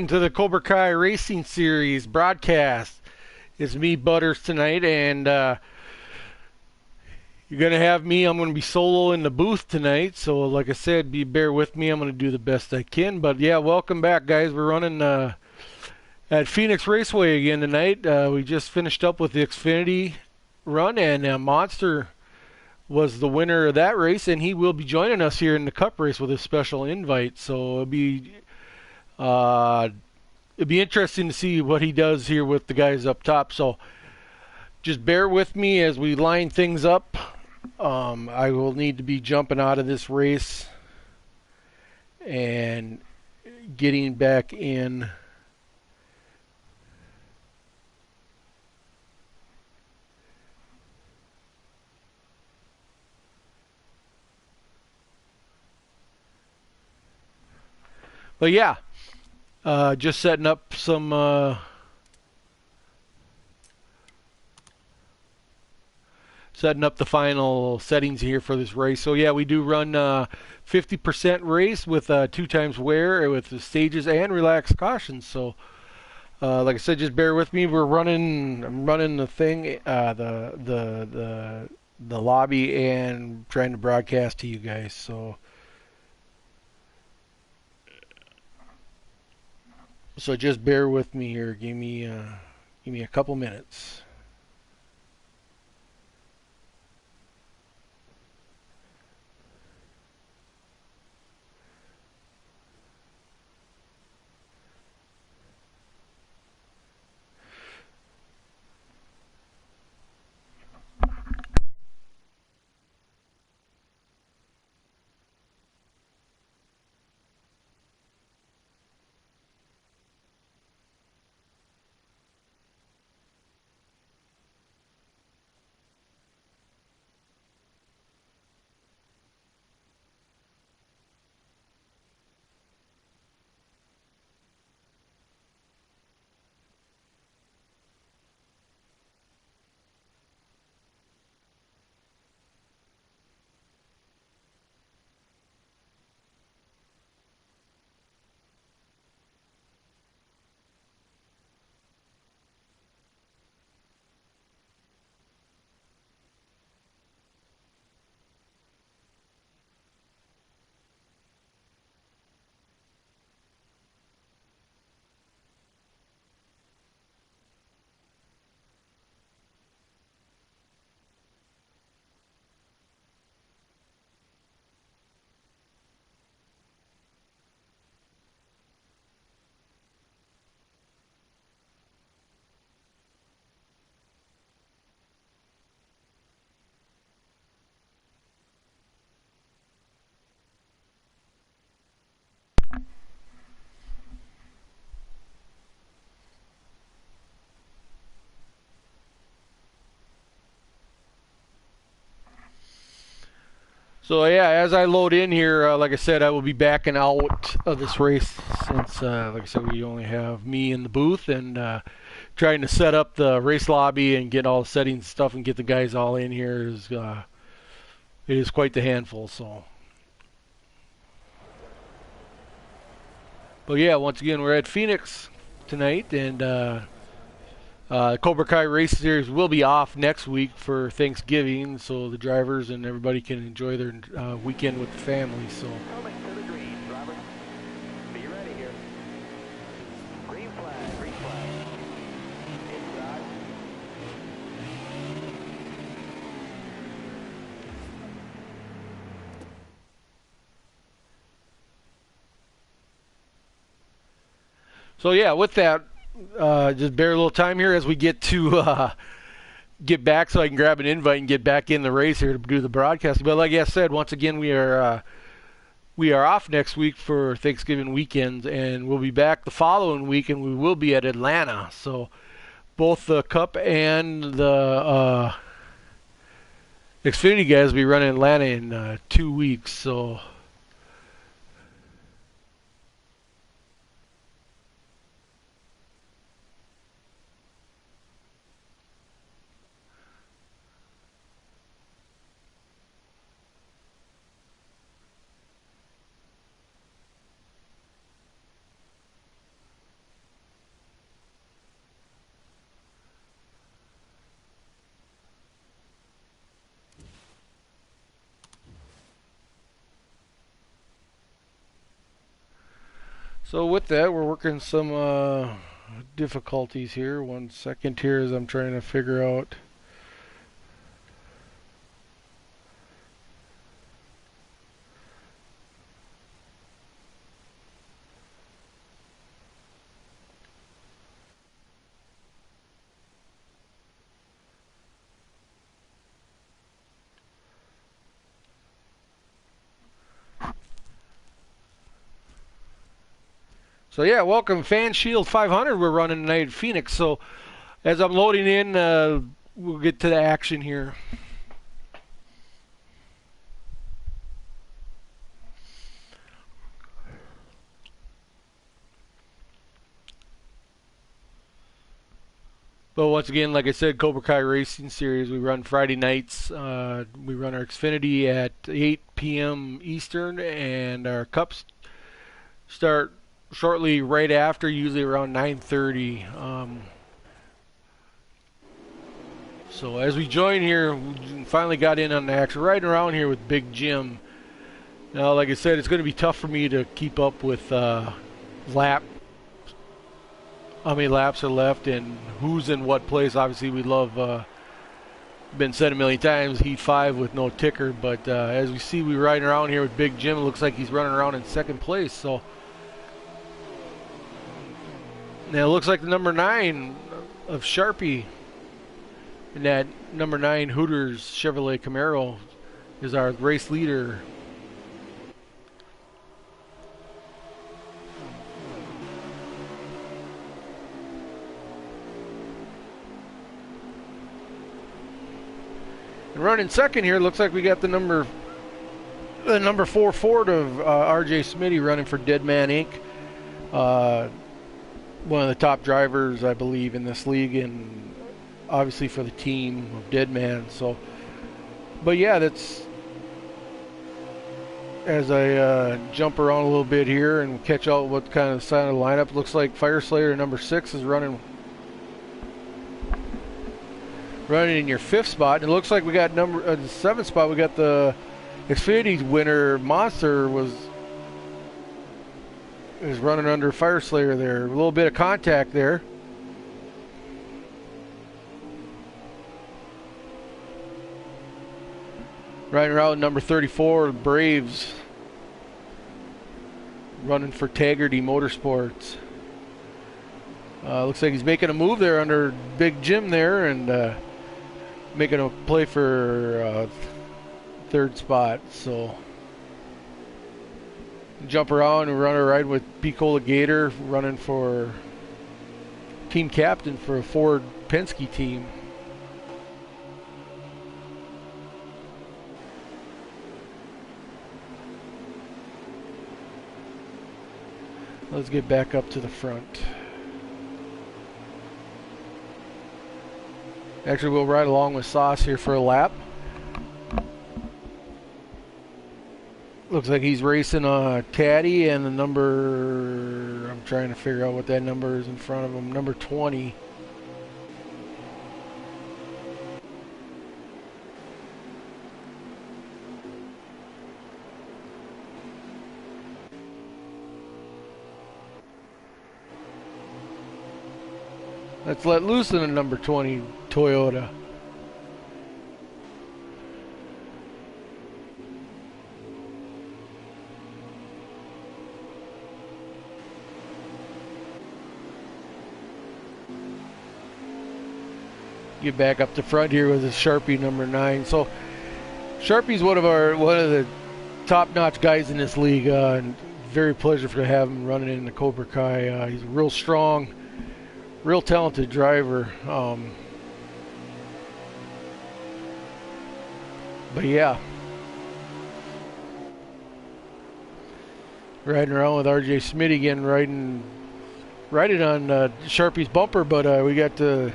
To the Cobra Kai Racing Series broadcast. It's me, Butters, tonight, and you're going to have me. I'm going to be solo in the booth tonight, so like I said, bear with me. I'm going to do the best I can. But yeah, welcome back, guys. We're running at Phoenix Raceway again tonight. We just finished up with the Xfinity run, and Monster was the winner of that race, and he will be joining us here in the Cup race with a special invite. So uh, it'd be interesting to see what he does here with the guys up top. So just bear with me as we line things up. I will need to be jumping out of this race and getting back in. But yeah, just setting up some setting up the final settings here for this race. So yeah, we do run 50% race with 2 times wear with the stages and relaxed cautions. So like I said, just bear with me. I'm running the thing, the lobby, and trying to broadcast to you guys. So just bear with me here. Give me a couple minutes. So yeah, as I load in here, like I said, I will be backing out of this race since, like I said, we only have me in the booth and trying to set up the race lobby and get all the settings and stuff and get the guys all in here is it is quite the handful. So, but yeah, once again, we're at Phoenix tonight, and Cobra Kai Race Series will be off next week for Thanksgiving, so the drivers and everybody can enjoy their weekend with the family. So. Coming to the green, Robert. Be ready here. Green flag, green flag. Inside. So yeah, with that, just bear a little time here as we get back, so I can grab an invite and get back in the race here to do the broadcasting. But like I said, once again, we are off next week for Thanksgiving weekend, and we'll be back the following week, and we will be at Atlanta. So both the Cup and the Xfinity guys will be running Atlanta in 2 weeks. So. So with that, we're working some difficulties here. 1 second here as I'm trying to figure out. So yeah, welcome Fan Shield 500. We're running tonight at Phoenix. So as I'm loading in, we'll get to the action here. But once again, like I said, Cobra Kai Racing Series, we run Friday nights. We run our Xfinity at 8 p.m. Eastern, and our Cups start shortly right after, usually around 9:30. So as we join here, we finally got in on the action, right around here with Big Jim. Now, like I said, it's going to be tough for me to keep up with lap. How many laps are left and who's in what place. Obviously, we love, been said a million times, Heat 5 with no ticker. But as we see, we're riding around here with Big Jim. It looks like he's running around in second place. So now it looks like the number 9 of Sharpie and that number 9 Hooters Chevrolet Camaro is our race leader. And running second here, looks like we got the number 4 Ford of R.J. Smitty running for Dead Man Inc. One of the top drivers, I believe, in this league, and obviously for the team of Dead Man. So, but yeah, that's as I jump around a little bit here and catch out what kind of side of the lineup. Looks like Fire Slayer number 6 is running in your 5th spot. And it looks like we got the 7th spot. We got the Xfinity winner Monster is running under Fire Slayer there. A little bit of contact there. Riding around number 34, Braves running for Taggarty Motorsports. Looks like he's making a move there under Big Jim there and making a play for 3rd spot. So jump around and run a ride with Picola Gator running for team captain for a Ford Penske team. Let's get back up to the front. Actually, we'll ride along with Sauce here for a lap. Looks like he's racing a Caddy and the number, I'm trying to figure out what that number is in front of him, number 20. Let's let loose in a number 20 Toyota. Get back up to front here with a Sharpie number 9. So Sharpie's one of the top-notch guys in this league. And very pleasure to have him running in the Cobra Kai. He's real strong, real talented driver. But yeah, riding around with RJ Smitty again, riding on Sharpie's bumper, but we got to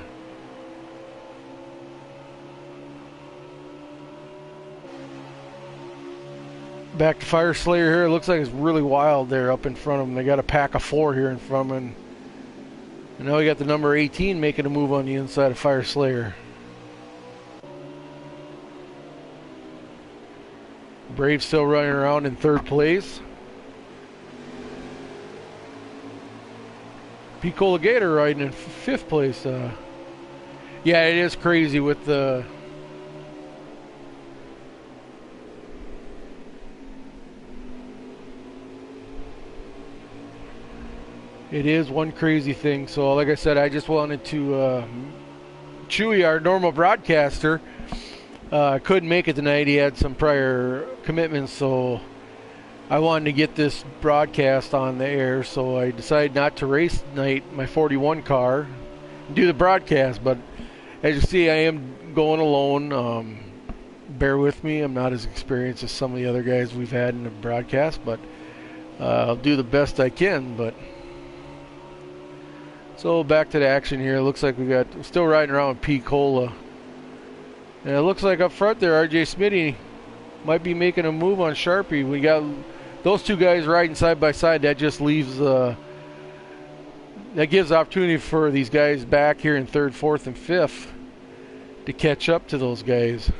back to Fire Slayer here. It looks like it's really wild there up in front of them. They got a pack of 4 here in front of them. And now we got the number 18 making a move on the inside of Fire Slayer. Brave still running around in 3rd place. Picola Gator riding in fifth place. Yeah, it is crazy with the. It is one crazy thing. So, like I said, I just wanted to. Chewy, our normal broadcaster, couldn't make it tonight. He had some prior commitments, so I wanted to get this broadcast on the air. So I decided not to race tonight my 41 car, do the broadcast. But as you see, I am going alone. Bear with me. I'm not as experienced as some of the other guys we've had in the broadcast, but I'll do the best I can. But so back to the action here. It looks like we're still riding around with P. Cola. And it looks like up front there, RJ Smitty might be making a move on Sharpie. We got those two guys riding side by side. That just leaves, that gives opportunity for these guys back here in third, fourth, and fifth to catch up to those guys.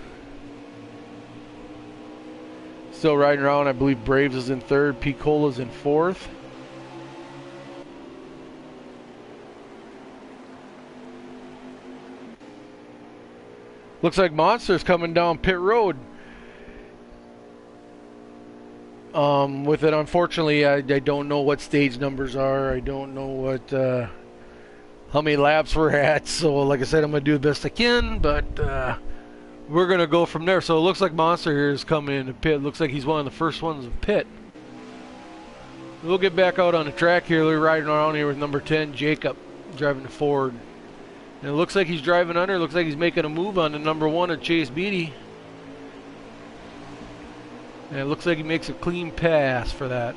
Still riding around. I believe Braves is in third. P. Cola's in fourth. Looks like Monster's coming down pit road. With it, unfortunately, I don't know what stage numbers are. I don't know what how many laps we're at. So, like I said, I'm going to do the best I can, but we're going to go from there. So, it looks like Monster here is coming into pit. Looks like he's one of the first ones in pit. We'll get back out on the track here. We're riding around here with number 10, Jacob, driving the Ford. And it looks like he's driving under. It looks like he's making a move on the number 1 of Chase Beatty. And it looks like he makes a clean pass for that.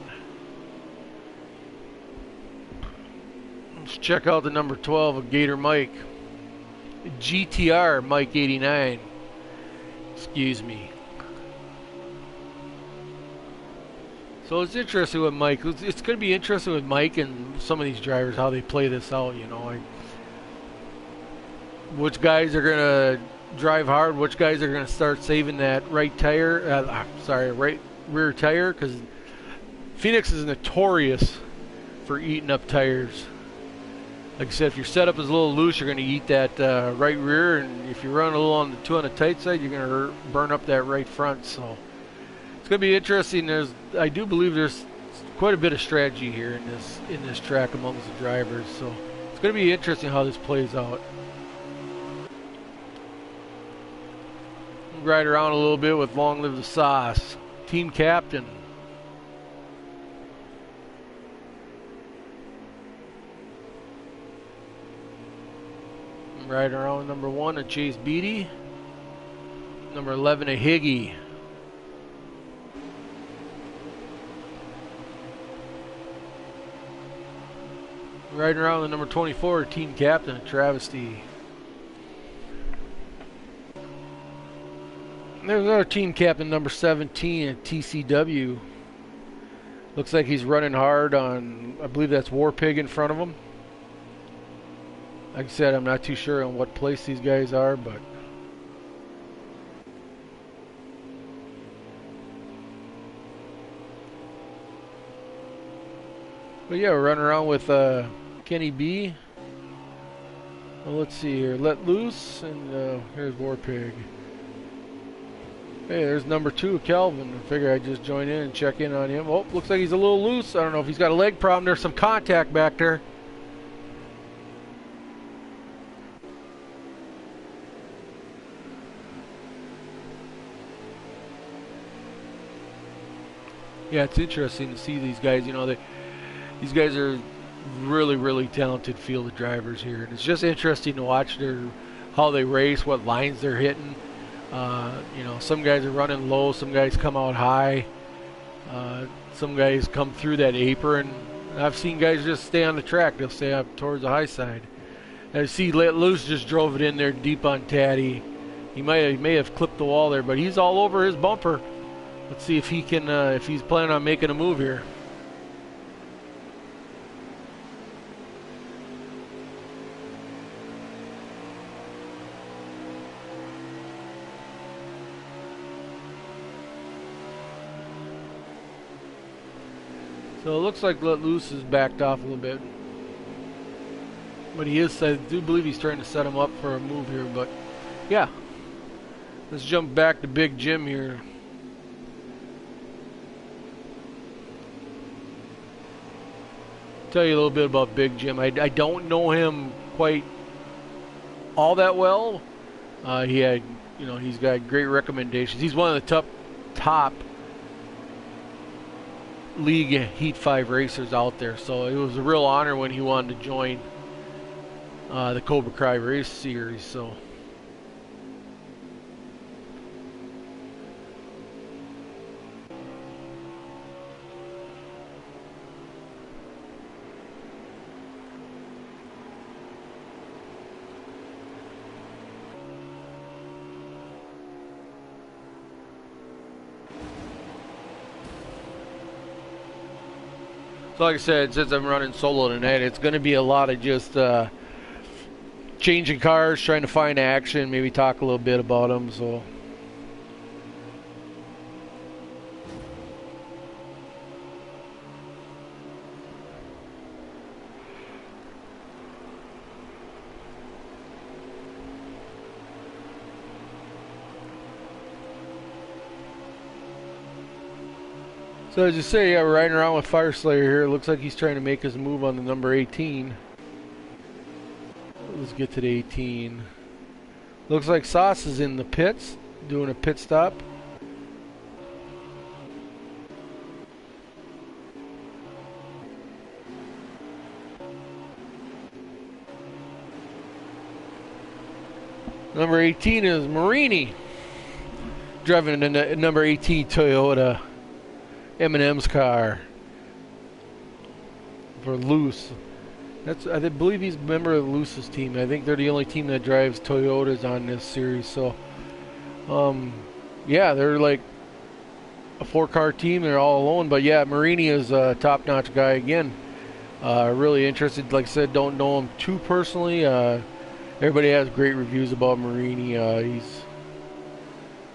Let's check out the number 12 of Gator Mike. GTR Mike 89. Excuse me. So it's interesting with Mike. It's going to be interesting with Mike and some of these drivers, how they play this out, you know. Which guys are going to drive hard, which guys are going to start saving that right tire, right rear tire, because Phoenix is notorious for eating up tires. Like I said, if your setup is a little loose, you're going to eat that right rear, and if you run a little on the tight side, you're going to burn up that right front. So it's going to be interesting. I do believe there's quite a bit of strategy here in this track amongst the drivers. So it's going to be interesting how this plays out. Ride around a little bit with Long Live the Sauce, team captain. Ride around number 1 of Chase Beatty, number 11 of Higgy. Riding around with number 24, team captain, Travesty. There's another team captain, number 17 at TCW. Looks like he's running hard on, I believe that's War Pig in front of him. Like I said, I'm not too sure on what place these guys are, but yeah, we're running around with Kenny B. Well, let's see here. Let Loose, and here's War Pig. Hey, there's number 2, Calvin. I figure I'd just join in and check in on him. Oh, looks like he's a little loose. I don't know if he's got a leg problem. There's some contact back there. Yeah, it's interesting to see these guys. You know, these guys are really, really talented field of drivers here. And it's just interesting to watch how they race, what lines they're hitting. You know, some guys are running low, some guys come out high, some guys come through that apron. I've seen guys just stay on the track. They'll stay up towards the high side. I see Let Loose just drove it in there deep on Taddy. He may have clipped the wall there, but he's all over his bumper. Let's see if he can, if he's planning on making a move here. So it looks like Let Loose is backed off a little bit. But he is, I do believe he's trying to set him up for a move here. But yeah, let's jump back to Big Jim here. Tell you a little bit about Big Jim. I don't know him quite all that well. He had, he's got great recommendations. He's one of the top league Heat 5 racers out there. So it was a real honor when he wanted to join the Cobra Kai race series. So like I said, since I'm running solo tonight, it's going to be a lot of just changing cars, trying to find action, maybe talk a little bit about them. So as you say, yeah, we're riding around with Fire Slayer here. It looks like he's trying to make his move on the number 18. Let's get to the 18. Looks like Sauce is in the pits, doing a pit stop. Number 18 is Marini, driving the number 18 Toyota M&M's car for Luce. I believe he's a member of Luce's team. I think they're the only team that drives Toyotas on this series. So, yeah, they're like a 4-car team. They're all alone. But yeah, Marini is a top-notch guy again. Really interested. Like I said, don't know him too personally. Everybody has great reviews about Marini.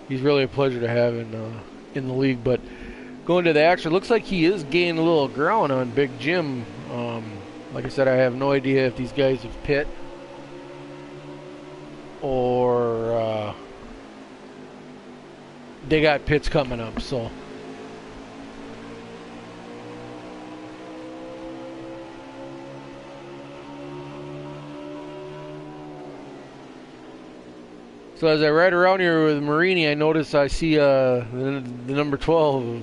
He's really a pleasure to have in the league. But going to the action, looks like he is gaining a little ground on Big Jim. Like I said, I have no idea if these guys have pit or they got pits coming up. So as I ride around here with Marini, I notice I see the number 12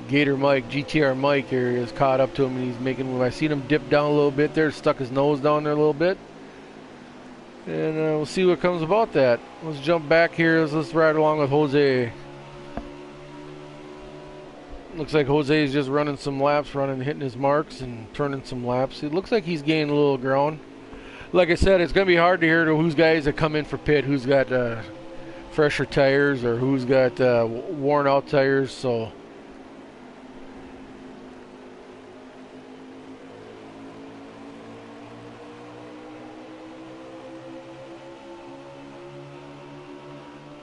Gator Mike, GTR Mike here is caught up to him, and he's making move. I seen him dip down a little bit there, stuck his nose down there a little bit, and we'll see what comes about that. Let's jump back here. Let's ride along with Jose. Looks like Jose is just running some laps, hitting his marks and turning some laps. It looks like he's gaining a little ground. Like I said, it's going to be hard to hear who's guys that come in for pit, who's got fresher tires or who's got worn out tires. So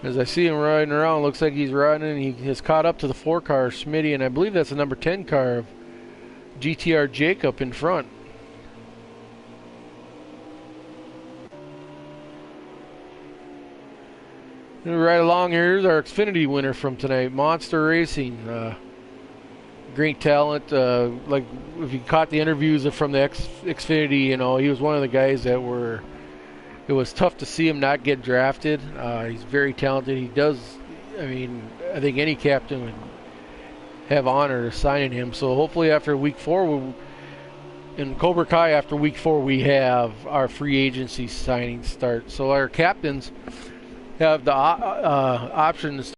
as I see him riding around, looks like he's riding, and he has caught up to the 4-car Smitty, and I believe that's the number 10 car of GTR Jacob in front. And right along here's our Xfinity winner from tonight, Monster Racing. Great talent. Like if you caught the interviews from the Xfinity, he was one of the guys that were. It was tough to see him not get drafted. He's very talented. He does. I think any captain would have honor signing him. So hopefully after week 4, in Cobra Kai after week 4, we have our free agency signing start. So our captains have the options.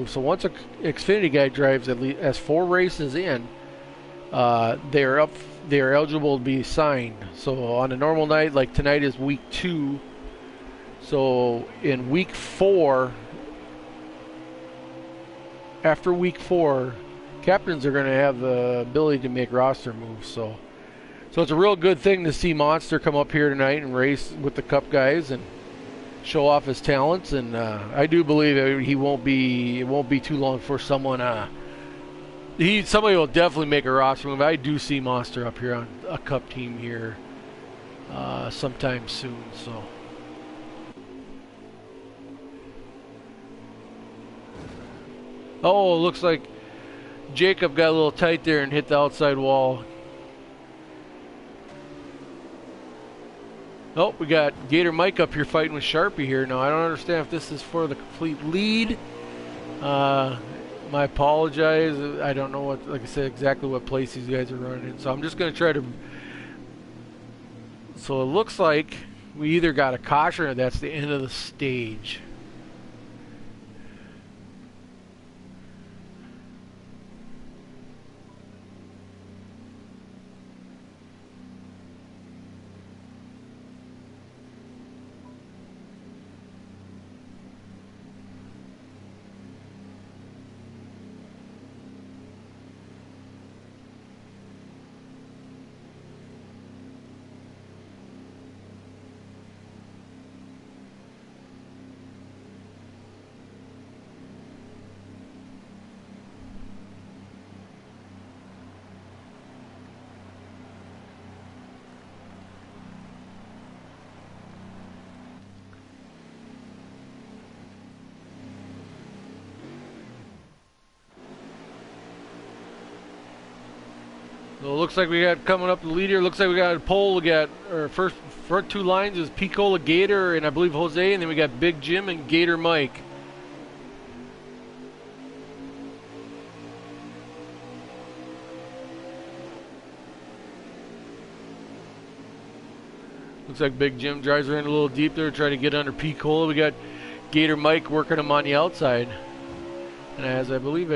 So once an Xfinity guy drives at least as 4 races in, they're eligible to be signed. So on a normal night, like tonight is week 2. So in week 4, after week 4, captains are going to have the ability to make roster moves. So it's a real good thing to see Monster come up here tonight and race with the Cup guys and show off his talents. And I do believe it won't be too long before someone Somebody will definitely make a roster move. I do see Monster up here on a Cup team here sometime soon. So. Oh, looks like Jacob got a little tight there and hit the outside wall. Oh, we got Gator Mike up here fighting with Sharpie here. Now, I don't understand if this is for the complete lead. My apologize. I don't know what, like I said, exactly what place these guys are running in. So I'm just going to try to... So it looks like we either got a caution or that's the end of the stage. So it looks like we got coming up the lead here. Looks like we got a pole. We got our front two lines is Picola Gator and I believe Jose, and then we got Big Jim and Gator Mike. Looks like Big Jim drives her in a little deep there, trying to get under Picola. We got Gator Mike working him on the outside. And as I believe,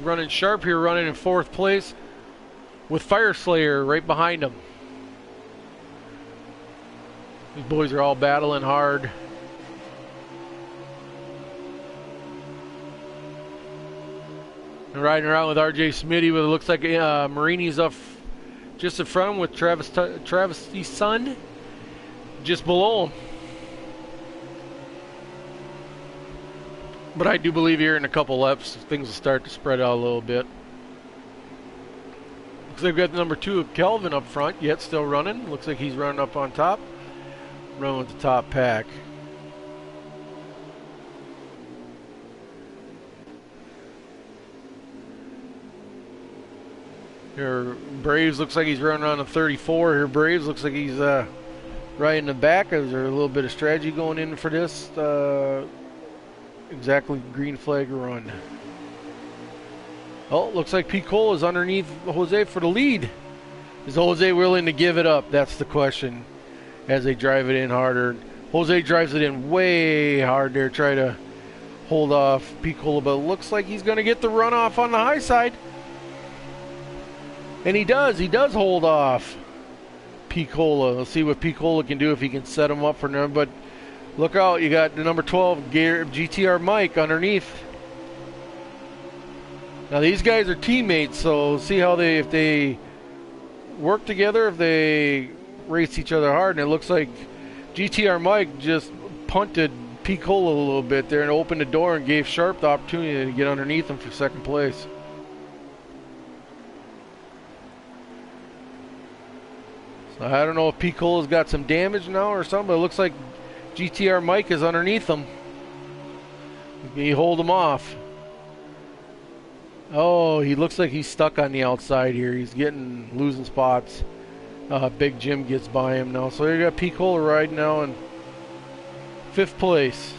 running Sharp here, running in fourth place, with Fire Slayer right behind him. These boys are all battling hard. And riding around with RJ Smitty, but it looks like Marini's up just in front of him with Travis' son just below him. But I do believe here in a couple laps, things will start to spread out a little bit. Looks like we've got number 2 of Kelvin up front, yet still running. Looks like he's running up on top. Running with the top pack. Here, Braves looks like he's running on a 34. Here, Braves looks like he's right in the back. Is there a little bit of strategy going in for this? Exactly, green flag run. Oh, looks like Picola is underneath Jose for the lead. Is Jose willing to give it up? That's the question. As they drive it in harder. Jose drives it in way hard there, try to hold off Picola, but it looks like he's going to get the runoff on the high side. And he does hold off Picola. Let's see what Picola can do if he can set him up for them. But look out, you got the number 12 GTR Mike underneath. Now these guys are teammates, so see how if they work together, if they race each other hard. And it looks like GTR Mike just punted Picola a little bit there and opened the door and gave Sharp the opportunity to get underneath him for second place. So I don't know if Picola's got some damage now or something, but it looks like GTR Mike is underneath him. He hold him off. Oh, he looks like he's stuck on the outside here. He's losing spots. Big Jim gets by him now. So you got Picola riding now in 5th place.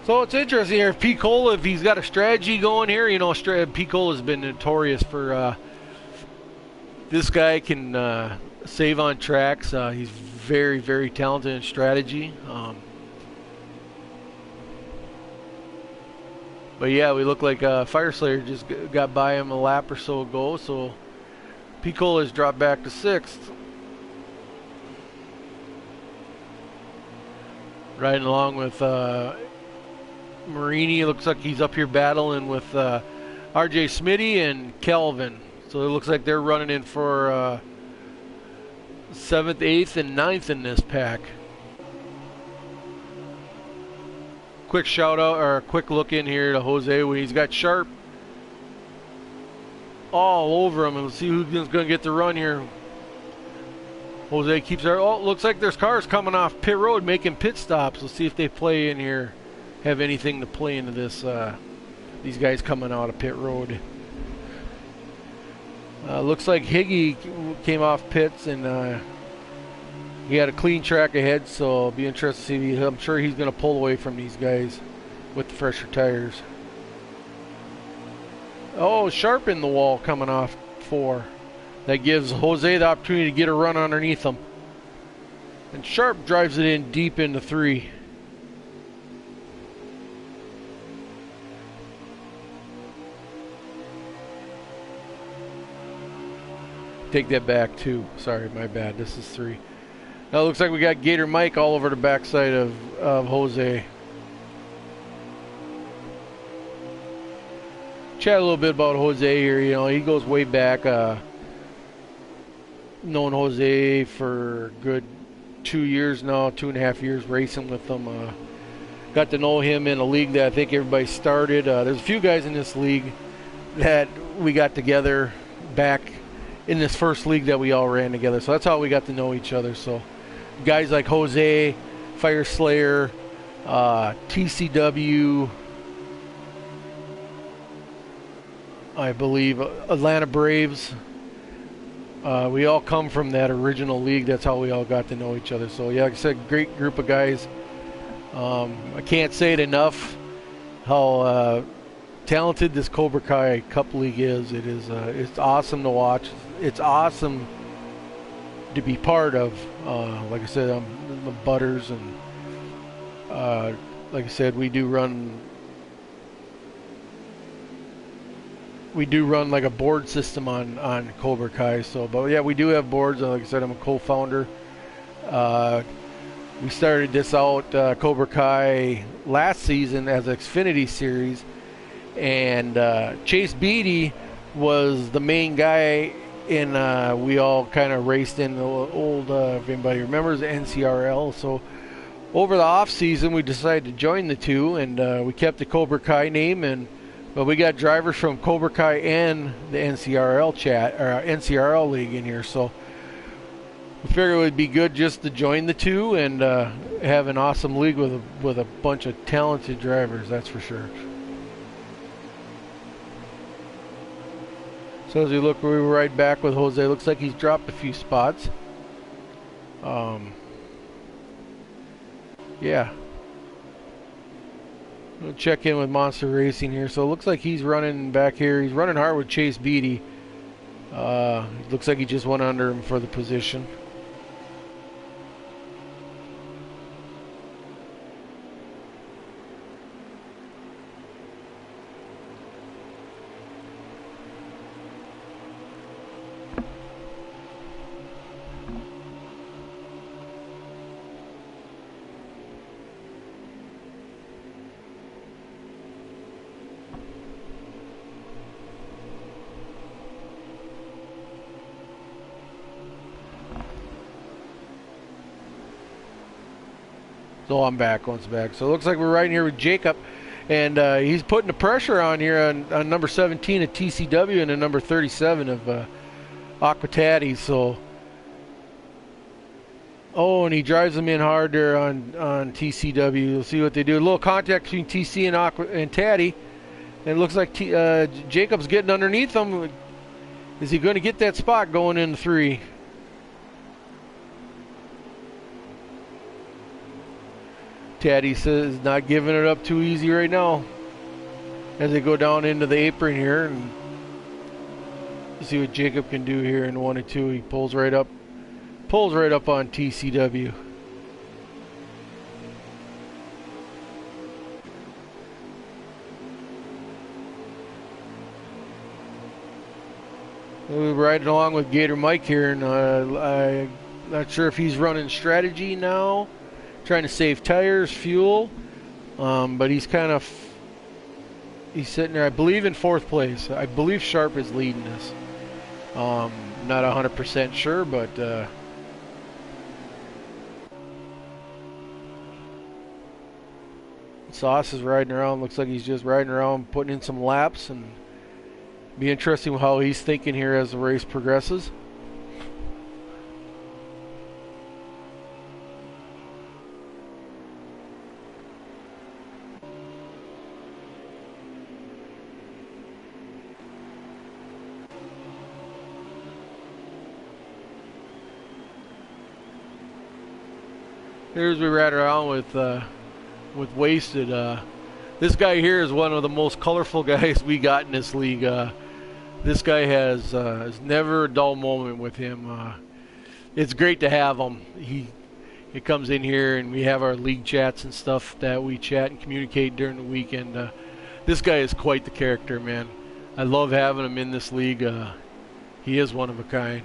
So it's interesting here. Picola, if he's got a strategy going here, you know, Picola's been notorious for this guy can save on tracks. He's very, very talented in strategy. But yeah, we look like Fire Slayer just got by him a lap or so ago. So Picola's dropped back to 6th. Riding along with Marini. Looks like he's up here battling with RJ Smitty and Kelvin. So it looks like they're running in for 7th, 8th, and 9th in this pack. Quick shout out or a quick look in here to Jose when he's got Sharp all over him, and we'll see who's going to get the run here. Jose keeps there. Oh, looks like there's cars coming off pit road making pit stops. We'll see if they play in here, have anything to play into this. These guys coming out of pit road. Looks like Higgy came off pits and he had a clean track ahead, so I'll be interested to see. I'm sure he's going to pull away from these guys with the fresher tires. Oh, Sharp in the wall coming off 4. That gives Jose the opportunity to get a run underneath him. And Sharp drives it in deep into 3. Take that back, 2. Sorry, my bad. This is 3. Now it looks like we got Gator Mike all over the backside of Jose. Chat a little bit about Jose here. You know, he goes way back. Known Jose for a good 2 years now, 2.5 years racing with him. Got to know him in a league that I think everybody started. There's a few guys in this league that we got together back in this first league that we all ran together. So that's how we got to know each other. So guys like Jose, Fire Slayer, TCW, I believe Atlanta Braves. We all come from that original league. That's how we all got to know each other. So yeah, like I said, great group of guys. I can't say it enough how talented this Cobra Kai Cup League is. It's awesome to watch. It's awesome to be part of. Like I said, I'm the Butters, and like I said, we do run like a board system on Cobra Kai. So, but yeah, we do have boards. Like I said, I'm a co-founder. We started this out Cobra Kai last season as an Xfinity series, and Chase Beatty was the main guy. And we all kind of raced in the old, if anybody remembers, NCRL. So over the off season, we decided to join the two, and we kept the Cobra Kai name. But we got drivers from Cobra Kai and the NCRL league in here. So we figured it would be good just to join the two and have an awesome league with a bunch of talented drivers. That's for sure. So as we look, we were right back with Jose. Looks like he's dropped a few spots. Yeah. We'll check in with Monster Racing here. So it looks like he's running back here. He's running hard with Chase Beatty. Looks like he just went under him for the position. So I'm back once back. So it looks like we're right here with Jacob, and he's putting the pressure on here on number 17 at TCW and the number 37 of Aquatati. So, oh, and he drives them in hard there on TCW. You'll see what they do. A little contact between TC and Taddy, and it looks like Jacob's getting underneath them. Is he going to get that spot going into 3? Taddy says not giving it up too easy right now as they go down into the apron here, and see what Jacob can do here in 1 and 2. He pulls right up on TCW. We're riding along with Gator Mike here, and I'm not sure if he's running strategy now, trying to save tires, fuel, but he's sitting there, I believe, in fourth place. I believe Sharp is leading this. Not 100% sure, but Sauce is riding around. Looks like he's just riding around, putting in some laps, and be interesting how he's thinking here as the race progresses. Here's we ride around with Wasted. This guy here is one of the most colorful guys we got in this league. This guy has never a dull moment with him. It's great to have him. He comes in here and we have our league chats and stuff that we chat and communicate during the weekend. This guy is quite the character, man. I love having him in this league. He is one of a kind.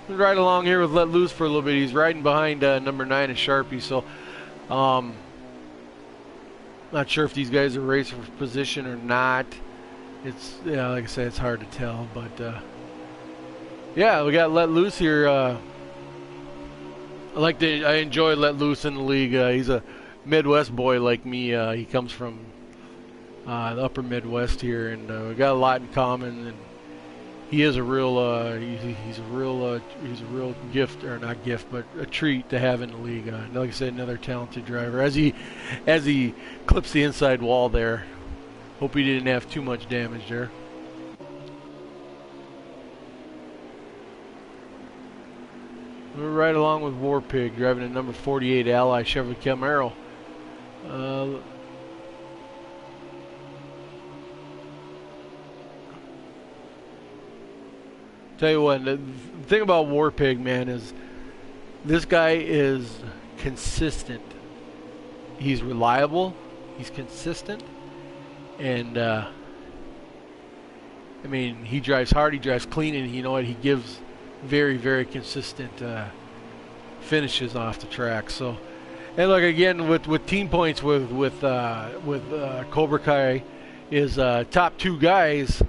Ride along here with Let Loose for a little bit. He's riding behind number 9 and Sharpie, so not sure if these guys are racing for position or not. It's, yeah, like I said, it's hard to tell, but yeah, we got Let Loose here. I enjoy Let Loose in the league. He's a Midwest boy like me. He comes from the upper Midwest here, and we got a lot in common. And he is a real, he's a real gift, or not gift, but a treat to have in the league. Like I said, another talented driver. As he clips the inside wall there. Hope he didn't have too much damage there. We're right along with War Pig, driving a number 48 Ally Chevrolet Camaro. Tell you what, the thing about War Pig, man, is this guy is consistent. He's reliable. He's consistent. And, I mean, he drives hard. He drives clean. And you know what? He gives very, very consistent finishes off the track. So, and look, again, with team points with Cobra Kai is top two guys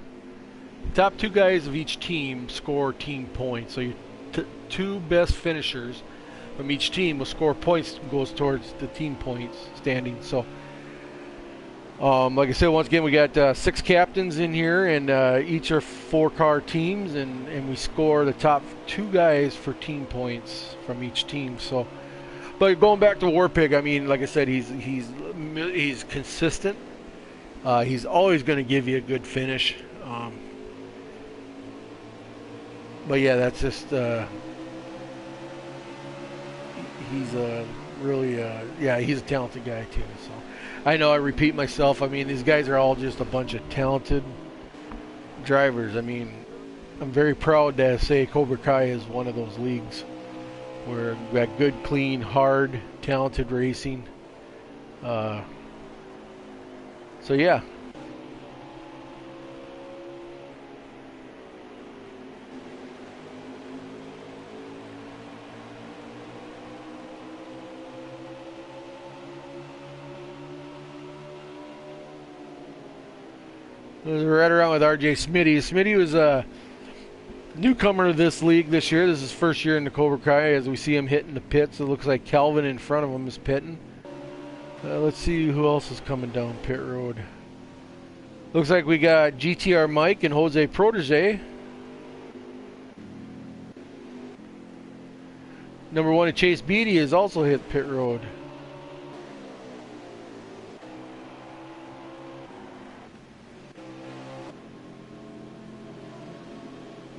of each team score team points. So your two best finishers from each team will score points, goes towards the team points standing. So, like I said, once again, we got 6 captains in here, and each are 4-car teams, and we score the top 2 guys for team points from each team. So, but going back to War Pig, I mean, like I said, he's consistent. He's always going to give you a good finish. But yeah, that's just he's really yeah, he's a talented guy too. So I know I repeat myself. I mean, these guys are all just a bunch of talented drivers. I mean, I'm very proud to say Cobra Kai is one of those leagues where we got good, clean, hard, talented racing. So yeah. We're right around with RJ Smitty. Smitty was a newcomer to this league this year. This is his first year in the Cobra Kai. As we see him hitting the pits, it looks like Calvin in front of him is pitting. Let's see who else is coming down pit road. Looks like we got GTR Mike and Jose Protege. Number 1 Chase Beatty has also hit pit road.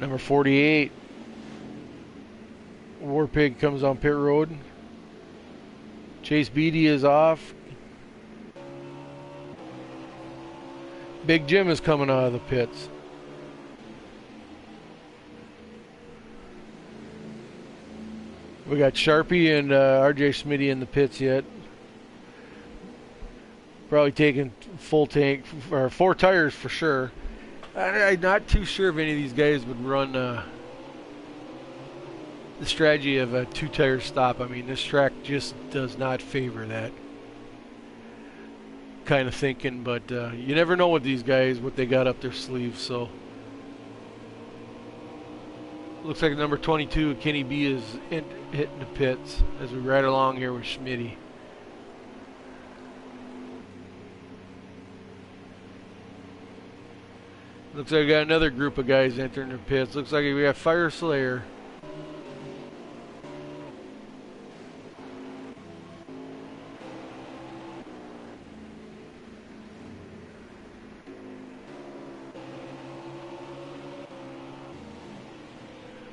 Number 48, War Pig comes on pit road. Chase Beatty is off. Big Jim is coming out of the pits. We got Sharpie and RJ Smitty in the pits yet. Probably taking full tank or 4 tires for sure. I'm not too sure if any of these guys would run the strategy of a 2-tire stop. I mean, this track just does not favor that kind of thinking, but you never know with these guys what they got up their sleeves. So looks like number 22 Kenny B is hitting the pits as we ride along here with Schmitty. Looks like we got another group of guys entering the pits. Looks like we got Fire Slayer.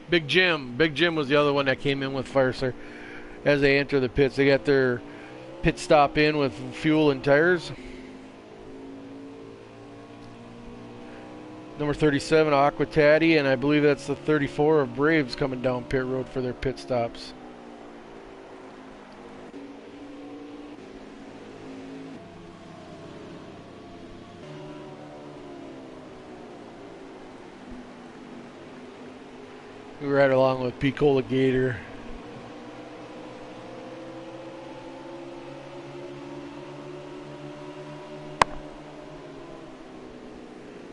Big Jim. Big Jim was the other one that came in with Fire Slayer as they enter the pits. They got their pit stop in with fuel and tires. Number 37, Aquatati, and I believe that's the 34 of Braves coming down pit road for their pit stops. We ride along with Picola Gator.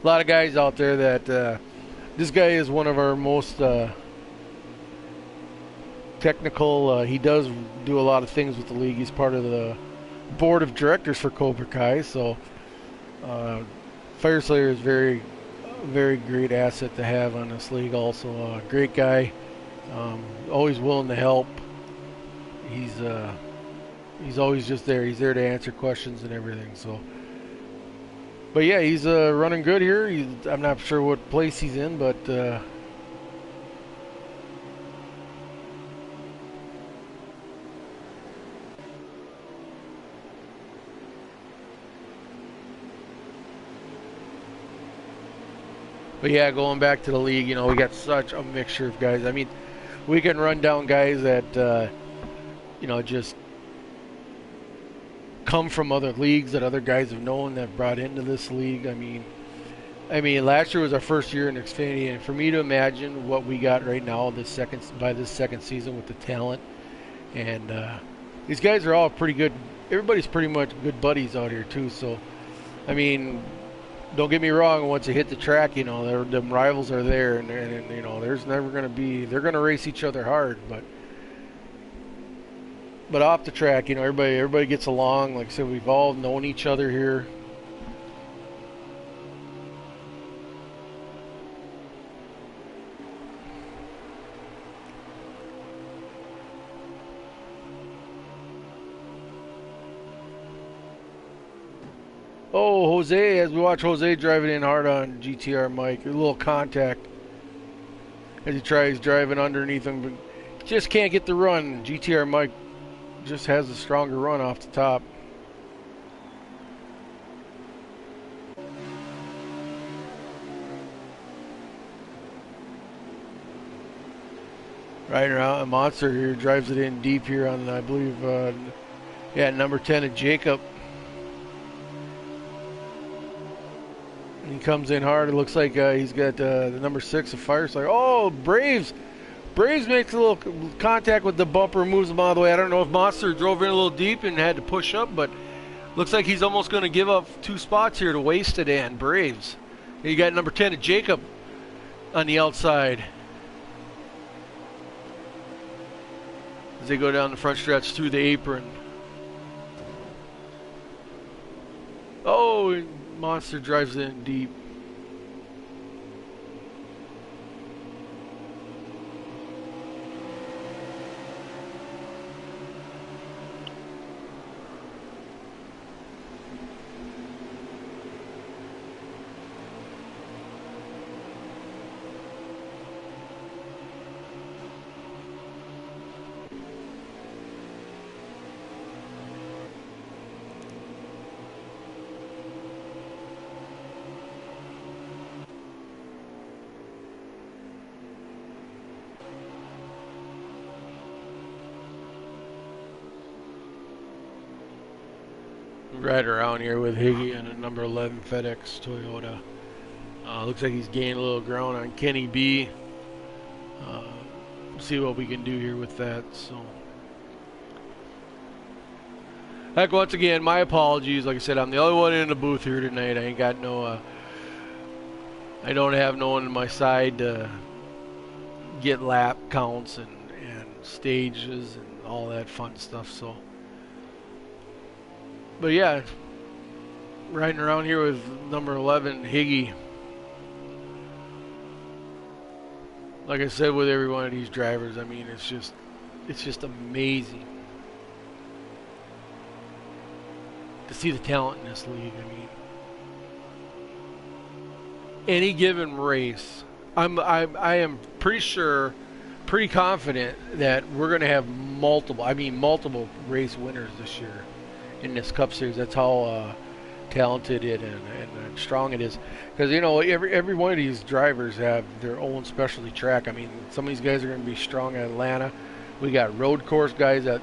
A lot of guys out there that this guy is one of our most technical. He does do a lot of things with the league. He's part of the board of directors for Cobra Kai. So Fire Slayer is very great asset to have on this league. Also a great guy, always willing to help. He's always just there. He's there to answer questions and everything. So. But yeah, he's running good here. I'm not sure what place he's in, but yeah, going back to the league, you know, we got such a mixture of guys. I mean, we can run down guys that you know, just come from other leagues that other guys have known that brought into this league. I mean, last year was our first year in Xfinity, and for me to imagine what we got right now by this second season with the talent, and these guys are all pretty good. Everybody's pretty much good buddies out here too. So, I mean, don't get me wrong. Once you hit the track, you know, them rivals are there, and you know, there's never going to be. They're going to race each other hard, but off the track, you know, everybody gets along. Like I said, we've all known each other here. Oh, Jose, as we watch Jose driving in hard on GTR Mike, a little contact as he tries driving underneath him, but just can't get the run. GTR Mike just has a stronger run off the top. Right around a monster here, drives it in deep here on, I believe, yeah, number 10 of Jacob. He comes in hard. It looks like he's got the number 6 of Firefly. Oh, Braves makes a little contact with the bumper, moves him out of the way. I don't know if Monster drove in a little deep and had to push up, but looks like he's almost going to give up 2 spots here to waste it in. Braves. You got number 10 of Jacob on the outside as they go down the front stretch through the apron. Oh, Monster drives in deep. Right around here with Higgy and a number 11 FedEx Toyota. Looks like he's gaining a little ground on Kenny B. See what we can do here with that. So, heck, once again, my apologies. Like I said, I'm the only one in the booth here tonight. I ain't got no. I don't have no one on my side to get lap counts and stages and all that fun stuff. So, but yeah, riding around here with number 11 Higgy. Like I said, with every one of these drivers, I mean, it's just amazing to see the talent in this league. I mean, any given race, I am pretty sure, pretty confident that we're going to have multiple race winners this year in this Cup Series. That's how talented it and strong it is. Because, you know, every one of these drivers have their own specialty track. I mean, some of these guys are going to be strong at Atlanta. We got road course guys that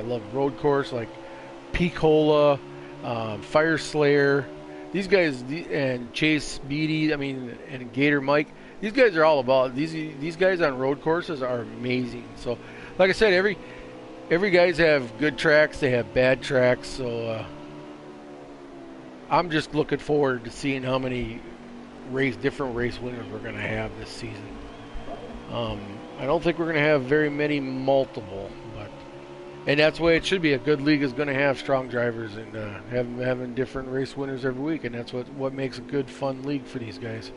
love road course, like Picola, Fire Slayer. These guys, and Chase Beatty, I mean, and Gator Mike. These guys are all about these guys on road courses are amazing. So, like I said, every guys have good tracks. They have bad tracks. So, I'm just looking forward to seeing how many different race winners we're going to have this season. I don't think we're going to have very many multiple, and that's the way it should be. A good league is going to have strong drivers and having different race winners every week, and that's what makes a good, fun league for these guys.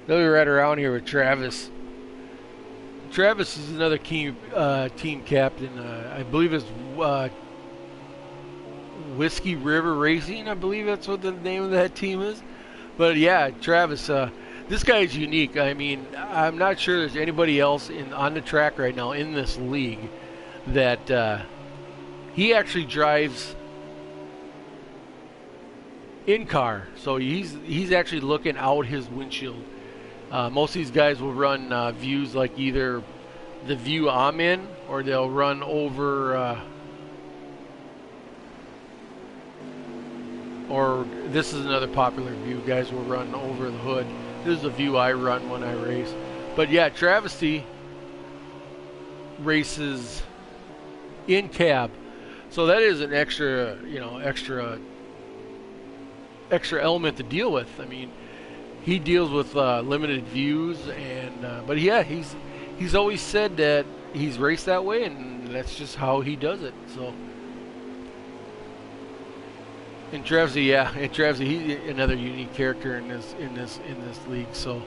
Then we're right around here with Travis. Travis is another team captain. I believe it's Whiskey River Racing. I believe that's what the name of that team is. But yeah, Travis, this guy is unique. I mean, I'm not sure there's anybody else on the track right now in this league that he actually drives in car. So he's actually looking out his windshield. Most of these guys will run views like either the view I'm in, or they'll run over, or this is another popular view. Guys will run over the hood. This is the view I run when I race. But yeah, Travesty races in cab, so that is an extra element to deal with. I mean, he deals with limited views, and but yeah, he's always said that he's raced that way, and that's just how he does it. So, and Travesy, he's another unique character in this league. So,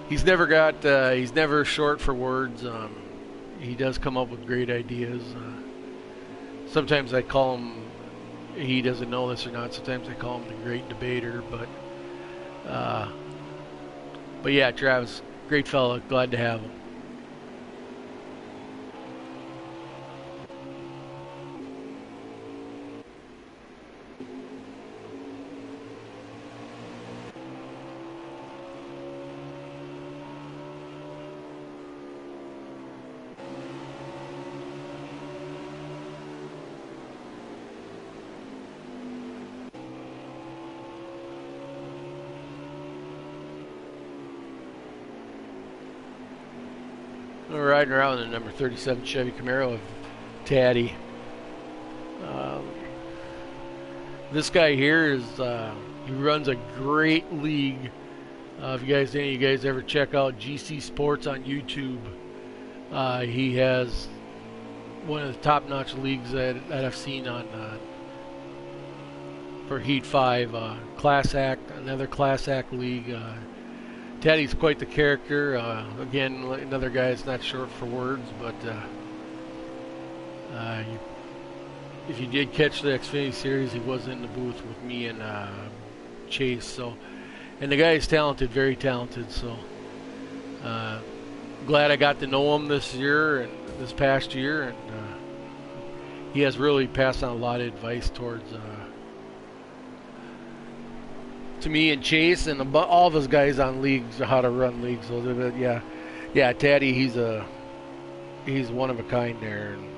he's never short for words. He does come up with great ideas. Sometimes I call him. He doesn't know this or not. Sometimes I call him the great debater, but yeah, Travis, great fella. Glad to have him. We're riding around in the number 37 Chevy Camaro of Taddy. This guy here is he runs a great league. If any of you guys ever check out GC Sports on YouTube, he has one of the top-notch leagues that I've seen on for Heat 5, another Class Act league. Teddy's quite the character. Again, another guy that's not short for words, but if you did catch the Xfinity Series, he was in the booth with me and Chase. So, and the guy is talented, very talented. So, glad I got to know him this past year, and he has really passed on a lot of advice towards to me and Chase and all those guys on leagues, how to run leagues. So yeah, Taddy, he's one of a kind there. And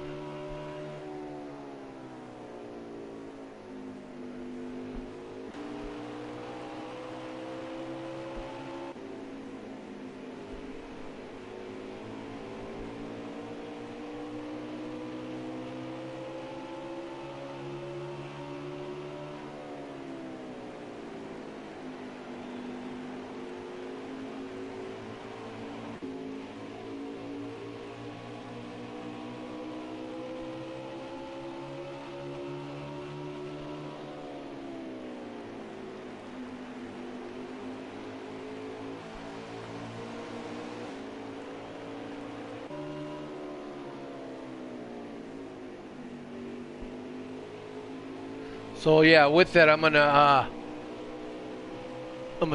so yeah, with that, I'm gonna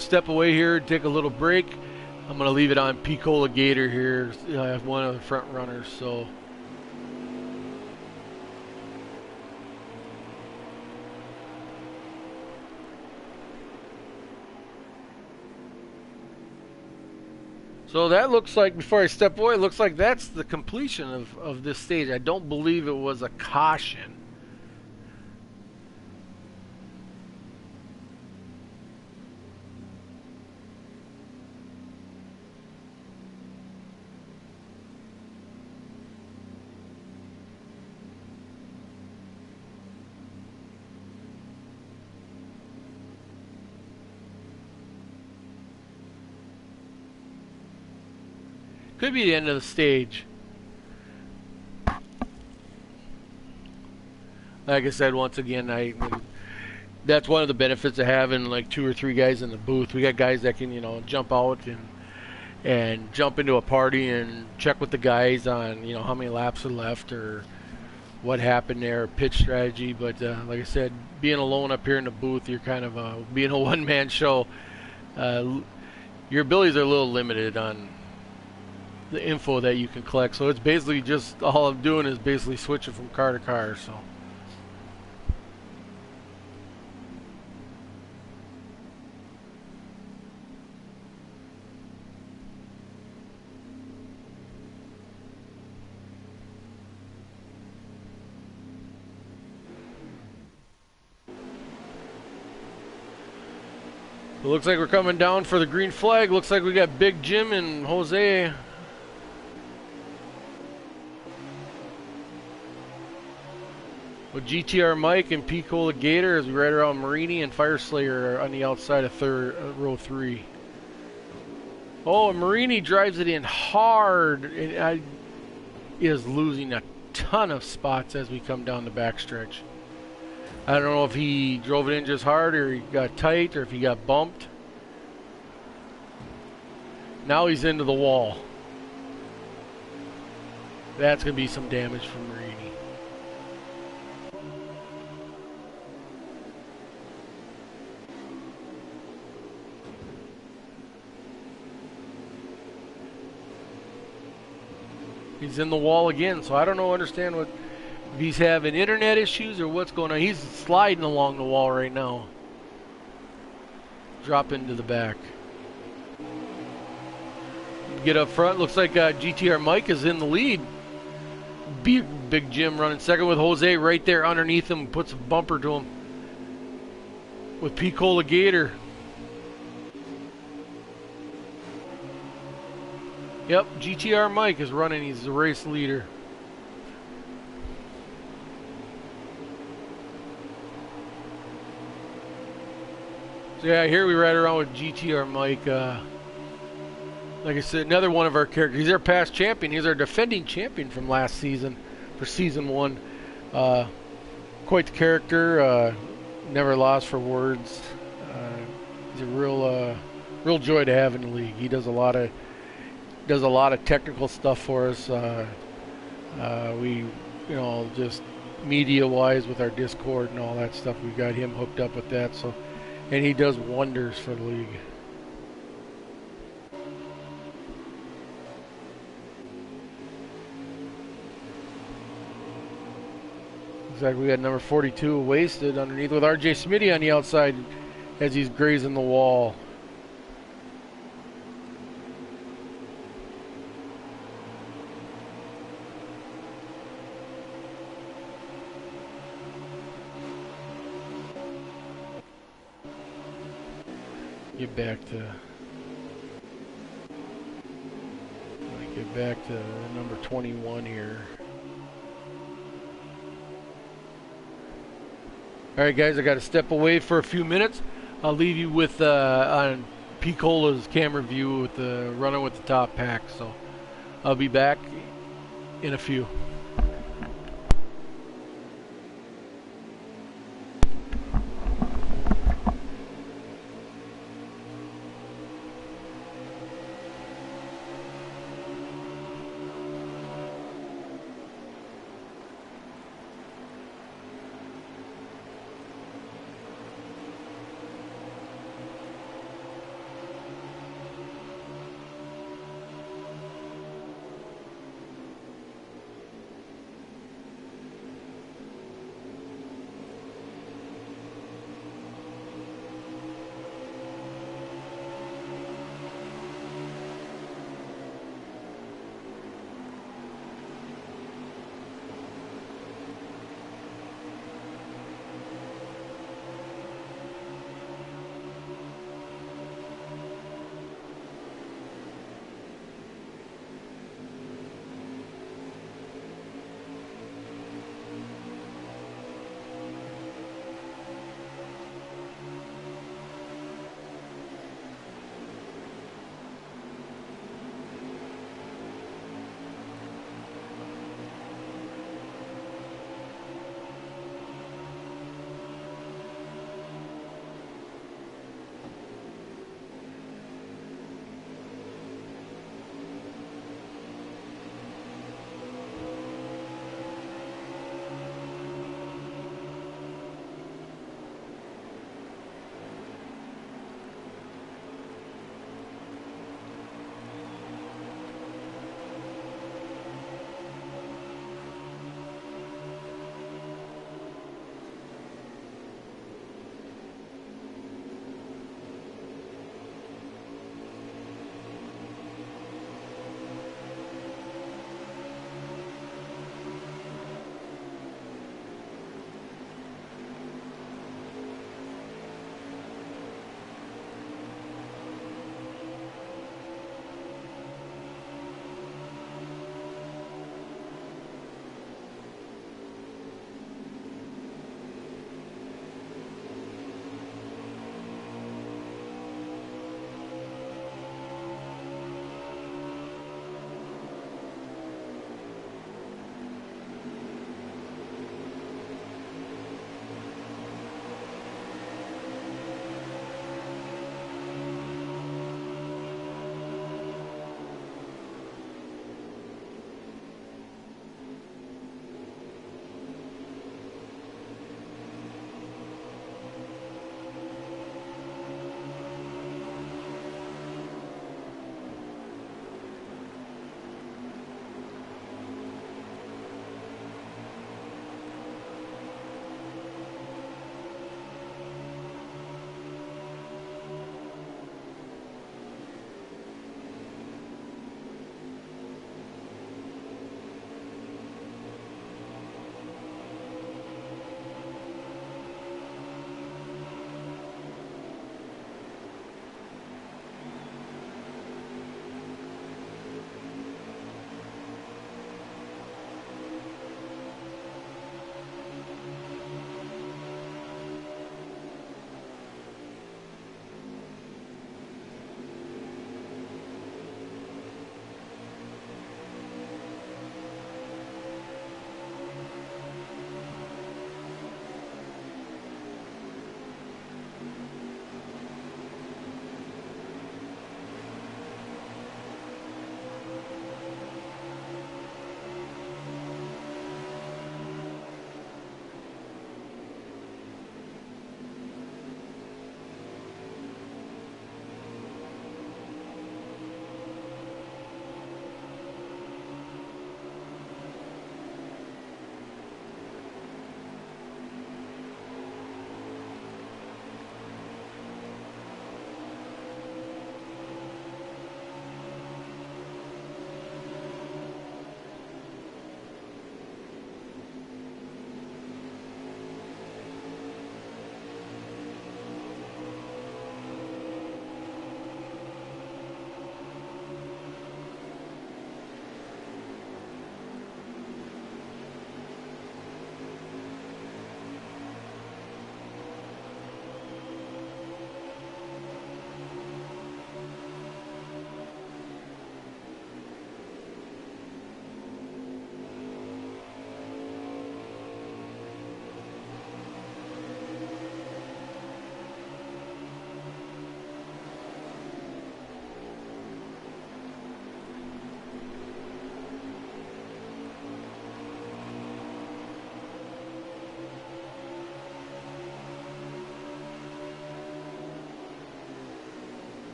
step away here and take a little break. I'm gonna leave it on Picola Gator here. I have one of the front runners, so. So that looks like, before I step away, it looks like that's the completion of this stage. I don't believe it was a caution. Could be the end of the stage. Like I said, once again, that's one of the benefits of having like 2 or 3 guys in the booth. We got guys that can, jump out and jump into a party and check with the guys on, how many laps are left or what happened there, pitch strategy. But like I said, being alone up here in the booth, you're kind of being a one-man show. Your abilities are a little limited on the info that you can collect. So it's basically just, all I'm doing is basically switching from car to car. So. It looks like we're coming down for the green flag. Looks like we got Big Jim and Jose. With GTR Mike and Picola Gator as we ride around Marini and Fire Slayer on the outside of row 3. Oh, and Marini drives it in hard and is losing a ton of spots as we come down the backstretch. I don't know if he drove it in just hard or he got tight or if he got bumped. Now he's into the wall. That's going to be some damage from Marini. He's in the wall again, so I don't understand if he's having internet issues or what's going on. He's sliding along the wall right now. Drop into the back. Get up front. Looks like GTR Mike is in the lead. Big Jim running second with Jose right there underneath him. Puts a bumper to him. With Picola Gator. Yep, GTR Mike is running. He's the race leader. So yeah, here we ride around with GTR Mike. Like I said, another one of our characters. He's our past champion. He's our defending champion from last season, for season 1. Quite the character. Never lost for words. He's a real joy to have in the league. He does a lot of technical stuff for us. We, just media-wise with our Discord and all that stuff, we got him hooked up with that. So, and he does wonders for the league. Looks like we got number 42 wasted underneath with RJ Smitty on the outside. as he's grazing the wall. Get back to number 21 here. All right, guys, I got to step away for a few minutes. I'll leave you with on Picola's camera view with the running with the top pack. So I'll be back in a few.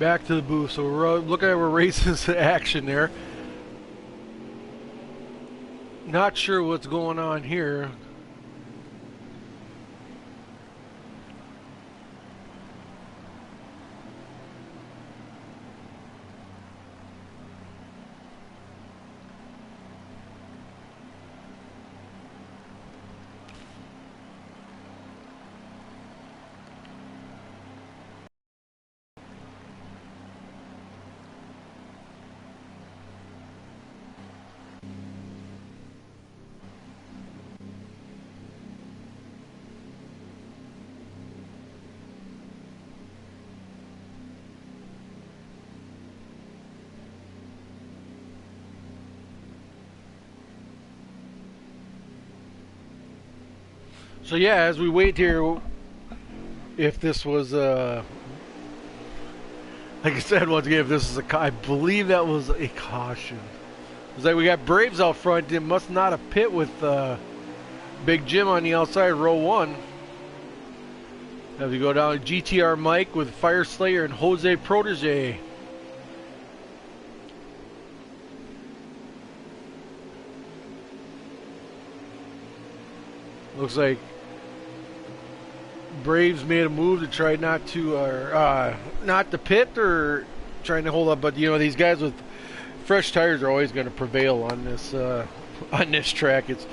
Back to the booth. So we're looking at we're racing action there. Not sure what's going on here. So yeah, as we wait here, if this was like I said once again, if this is I believe that was a caution. It's like we got Braves out front. It must not have pit with Big Jim on the outside, row one. As we go down, GTR Mike with Fire Slayer and Jose Protege. Looks like Braves made a move to try not to pit or trying to hold up, but you know these guys with fresh tires are always going to prevail on this track. It's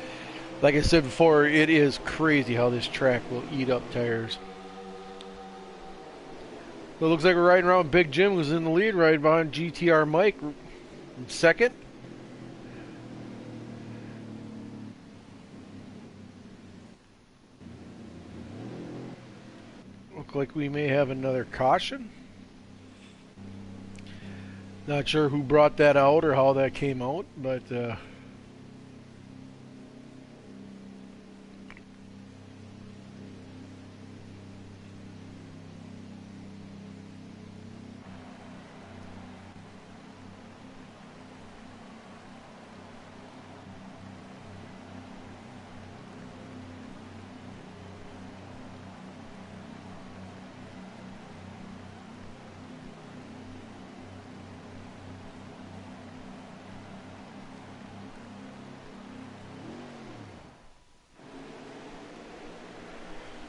like I said before, it is crazy how this track will eat up tires. So it looks like we're riding around Big Jim, who's in the lead, right behind GTR Mike, second. Look like we may have another caution. Not sure who brought that out or how that came out, but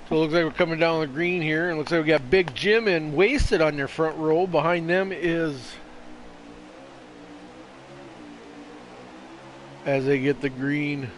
so it looks like we're coming down the green here, and it looks like we got Big Jim and Wasted on their front row. Behind them is, as they get the green,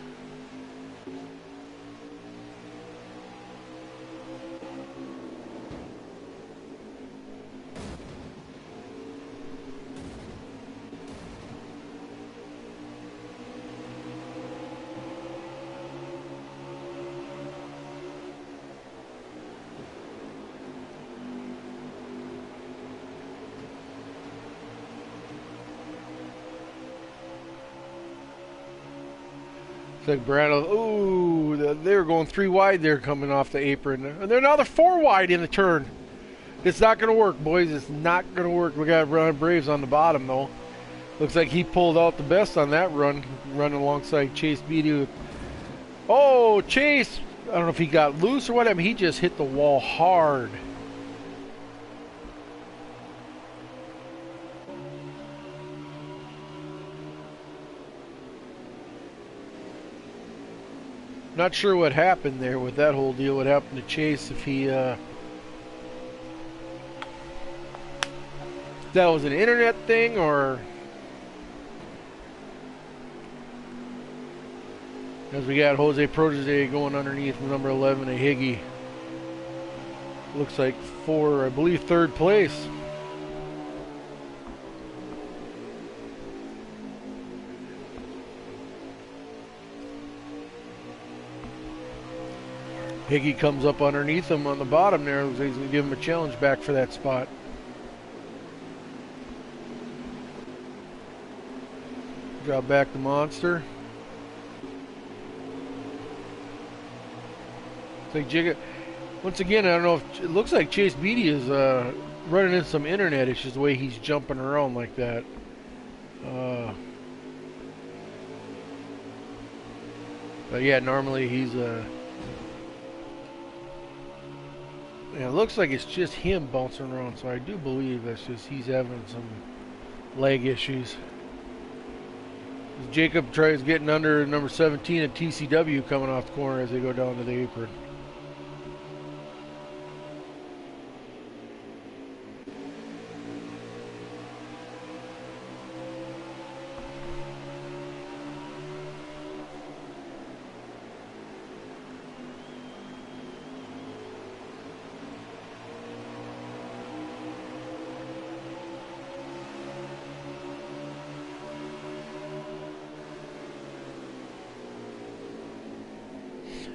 it's like Brad. Ooh, they're going 3 wide there coming off the apron. And they're now the 4 wide in the turn. It's not going to work, boys. It's not going to work. We got Ron Braves on the bottom, though. Looks like he pulled out the best on that run, running alongside Chase Beatty. Oh, Chase! I don't know if he got loose or whatever. He just hit the wall hard. Not sure what happened there with that whole deal. What happened to Chase? If he that was an internet thing, or as we got Jose Protege going underneath number 11, a Higgy. Looks like for, I believe, 3rd place. Higgy comes up underneath him on the bottom there. He's going to give him a challenge back for that spot. Drop back the Monster. It's like Jigga. Once again, I don't know if it looks like Chase Beatty is running into some internet issues the way he's jumping around like that. But yeah, normally he's Yeah, it looks like it's just him bouncing around, so I do believe that's just he's having some leg issues. Jacob tries getting under number 17 at TCW coming off the corner as they go down to the apron.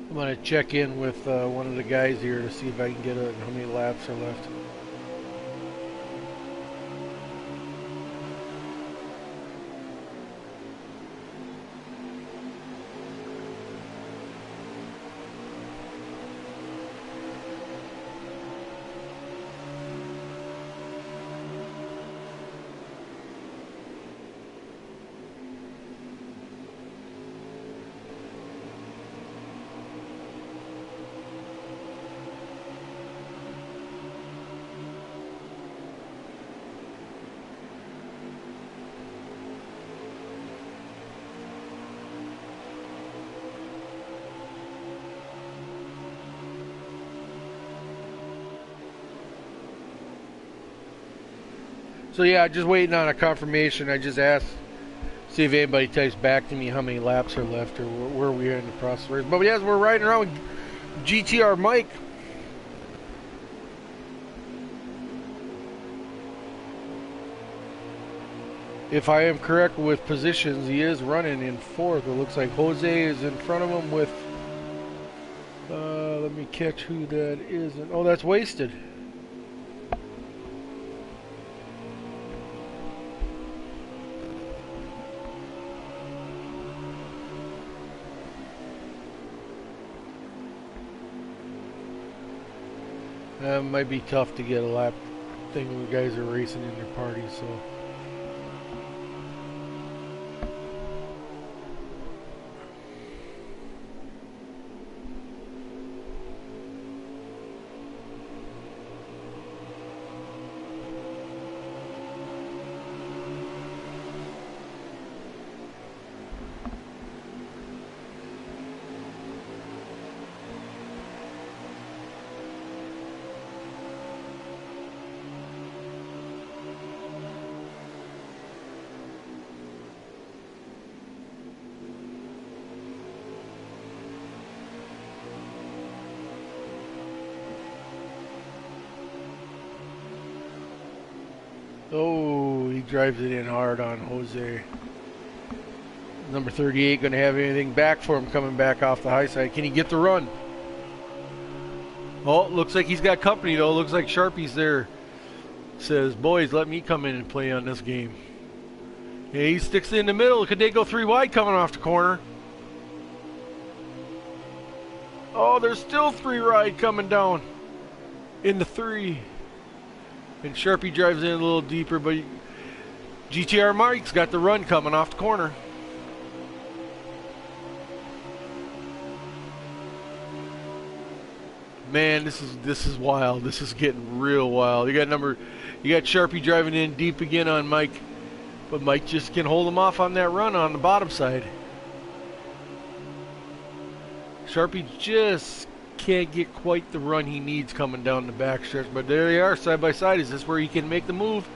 I'm going to check in with one of the guys here to see if I can get how many laps are left. So yeah, just waiting on a confirmation. I just asked, see if anybody types back to me how many laps are left or where we are in the process. But yes, we're riding around with GTR Mike. If I am correct with positions, he is running in fourth. It looks like Jose is in front of him with, let me catch who that is. Oh, that's Wasted. It might be tough to get a lap thing when the guys are racing in their parties, so. Oh, he drives it in hard on Jose. Number 38 going to have anything back for him coming back off the high side. Can he get the run? Oh, looks like he's got company though. Looks like Sharpie's there. Says, boys, let me come in and play on this game. Yeah, he sticks it in the middle. Could they go 3 wide coming off the corner? Oh, there's still 3 wide coming down in the 3. And Sharpie drives in a little deeper, but GTR Mike's got the run coming off the corner. Man, this is wild. This is getting real wild. You got Sharpie driving in deep again on Mike, but Mike just can hold him off on that run on the bottom side. Sharpie just can't get quite the run he needs coming down the back stretch, but there they are side by side. Is this where he can make the move?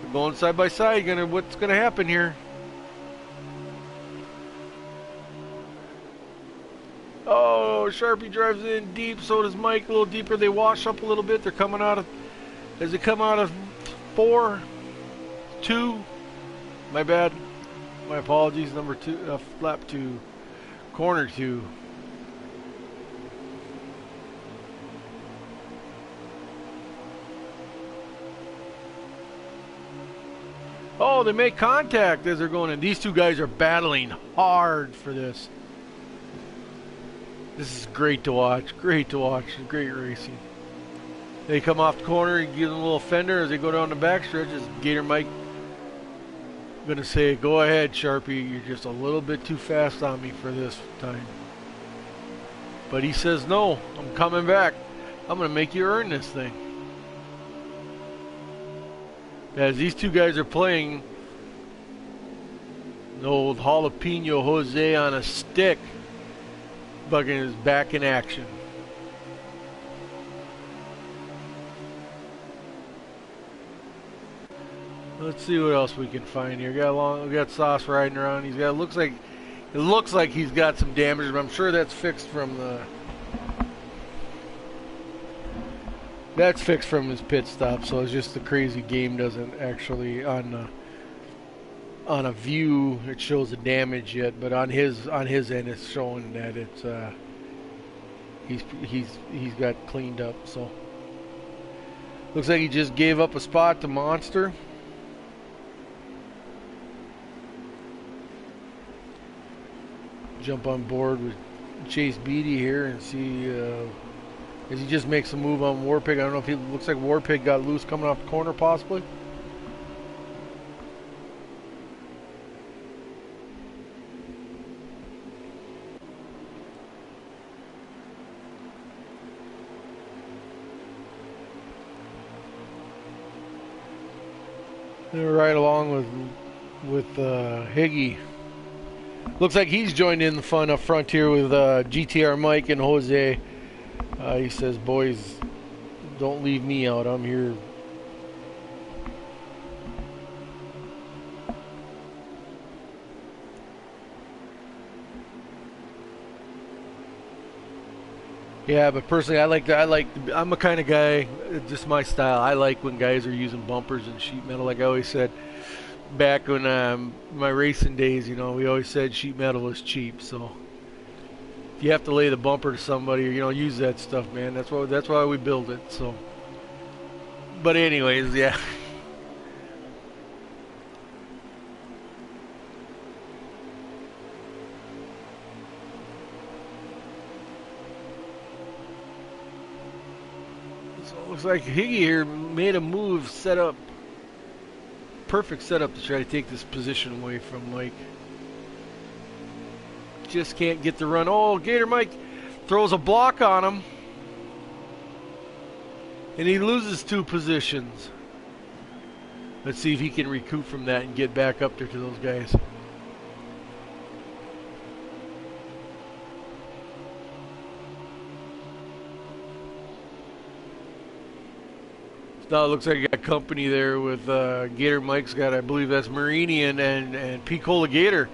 They're going side by side. What's gonna happen here? Oh, Sharpie drives in deep. So does Mike. A little deeper. They wash up a little bit. They're coming out of as they come out of 4, 2. My bad. My apologies. Number 2, lap 2, corner 2. Oh, they make contact as they're going in. These two guys are battling hard for this. This is great to watch. Great to watch. Great racing. They come off the corner and give them a little fender as they go down the backstretch. Is Gator Mike going to say, go ahead, Sharpie. You're just a little bit too fast on me for this time. But he says, no, I'm coming back. I'm going to make you earn this thing. As these two guys are playing, the old jalapeno Jose on a stick. Bugging is back in action. Let's see what else we can find here. We got Sauce riding around. He's got it looks like he's got some damage, but I'm sure that's fixed from his pit stop. So it's just the crazy game doesn't actually on a view it shows the damage yet, but on his end it's showing that it's he's got cleaned up. So looks like he just gave up a spot to Monster. Jump on board with Chase Beatty here and see as he just makes a move on Warpig. I don't know if he looks like Warpig got loose coming off the corner possibly. They're right along with Higgy. Looks like he's joined in the fun up front here with GTR Mike and Jose. He says, boys, don't leave me out. I'm here. Yeah, but personally, I'm a kind of guy, just my style. I like when guys are using bumpers and sheet metal. Like I always said, back when my racing days, we always said sheet metal was cheap. So if you have to lay the bumper to somebody, use that stuff, man. That's why we build it. So, but anyways, yeah. So it looks like Higgy here made a move, perfect setup to try to take this position away from Mike. Just can't get the run. Oh, Gator Mike throws a block on him. And he loses 2 positions. Let's see if he can recoup from that and get back up there to those guys. Now it looks like you got company there with Gator Mike's got, I believe that's Marini and Picola Gator.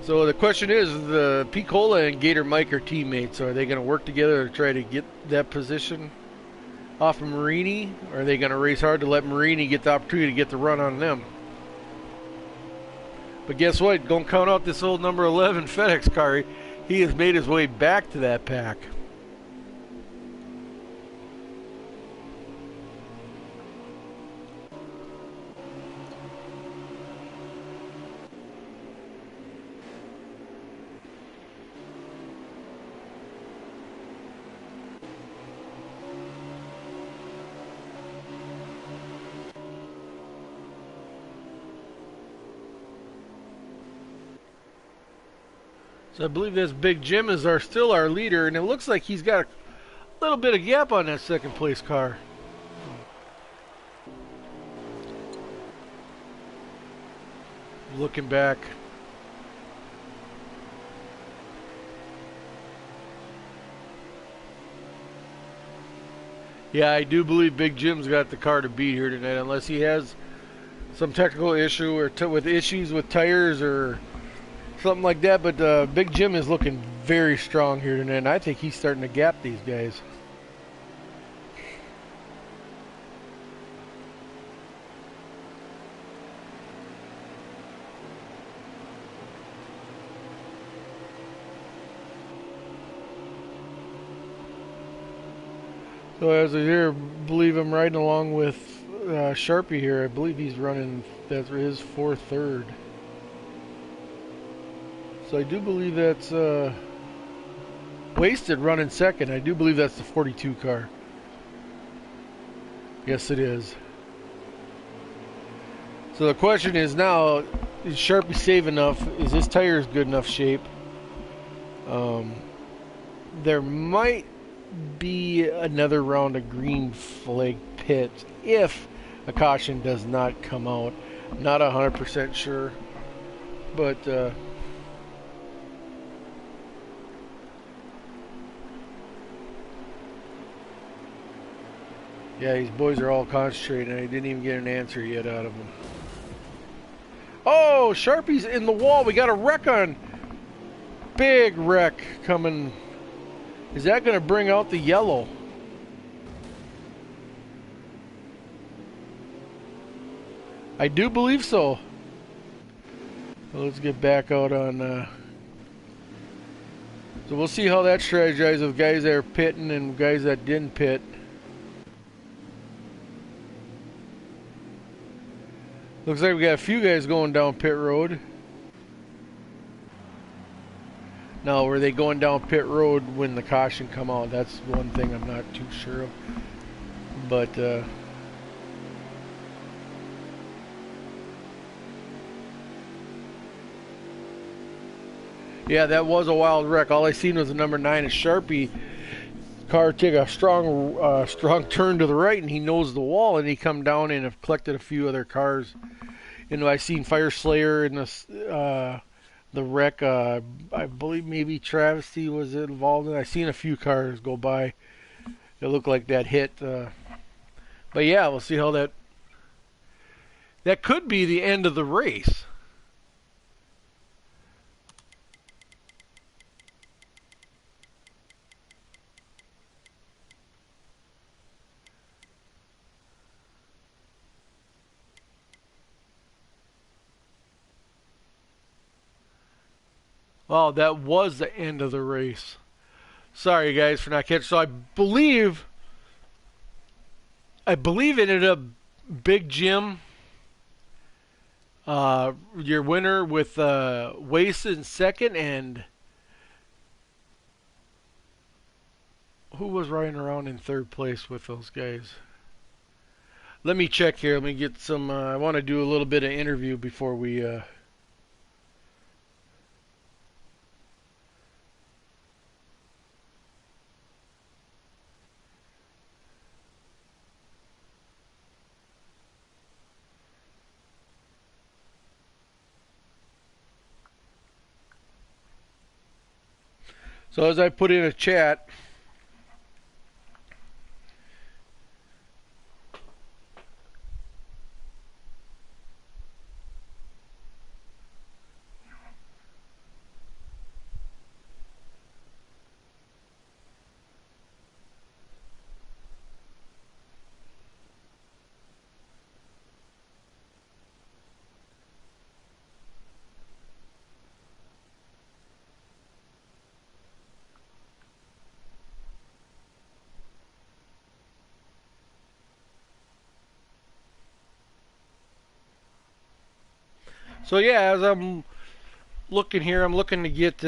So the question is, the Picola and Gator Mike are teammates. So are they going to work together to try to get that position off of Marini? Or are they going to race hard to let Marini get the opportunity to get the run on them? But guess what? Don't count out this old number 11 FedEx car. He has made his way back to that pack. So I believe this Big Jim is still our leader, and it looks like he's got a little bit of gap on that second place car. Looking back. Yeah, I do believe Big Jim's got the car to beat here tonight, unless he has some technical issue or with issues with tires or something like that. But Big Jim is looking very strong here tonight, and I think he's starting to gap these guys. So as I hear, believe I'm riding along with Sharpie here. I believe he's running, that's his 4-3rd. So I do believe that's Wasted running second. I do believe that's the 42 car. Yes, it is. So the question is now, is Sharpie safe enough? Is his tires good enough shape? There might be another round of green flag pits if a caution does not come out. Not 100% sure, but yeah, these boys are all concentrating. I didn't even get an answer yet out of them. Oh, Sharpie's in the wall. We got a wreck on. Big wreck coming. Is that going to bring out the yellow? I do believe so. Well, let's get back out on. So we'll see how that strategizes with guys that are pitting and guys that didn't pit. Looks like we got a few guys going down pit road. Now, were they going down pit road when the caution come out? That's one thing I'm not too sure of. But yeah, that was a wild wreck. All I seen was the number 9 of Sharpie car take a strong turn to the right, and he nosed the wall, and he come down and have collected a few other cars. And I seen Fire Slayer in this the wreck. I believe maybe Travesty was involved in it. I seen a few cars go by. It looked like that hit. But yeah, we'll see how that could be the end of the race. Oh, that was the end of the race. Sorry guys for not catching. So I believe it ended up Big Jim, your winner with Waste in second, and who was riding around in third place with those guys? Let me check here. Let me get some. I want to do a little bit of interview before we. So as I put in a chat, so yeah, as I'm looking here, I'm looking to get.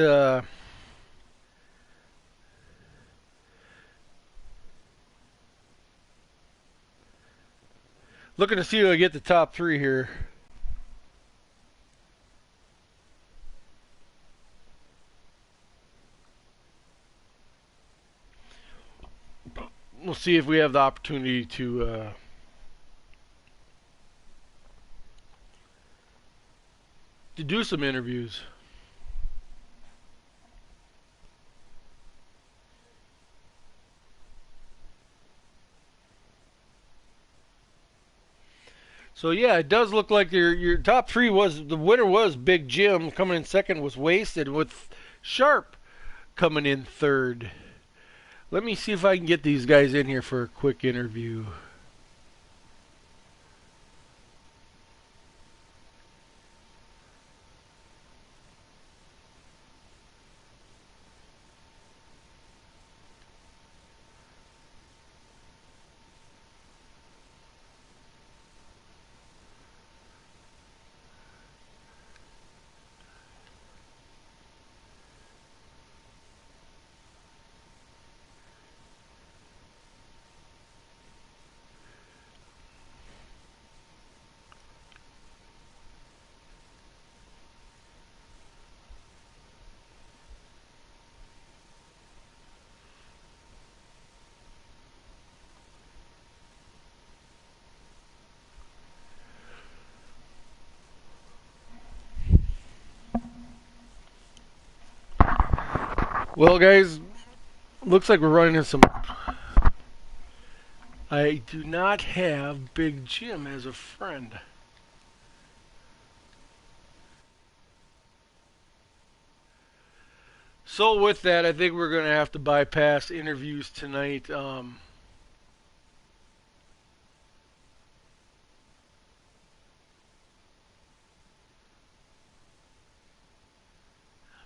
Looking to see who I get the top 3 here. We'll see if we have the opportunity to do some interviews. So yeah, it does look like your top 3 was the winner was Big Jim. Coming in second was Wasted, with Sharp coming in third. Let me see if I can get these guys in here for a quick interview. Well, guys, looks like we're running into some. I do not have Big Jim as a friend. So with that, I think we're going to have to bypass interviews tonight.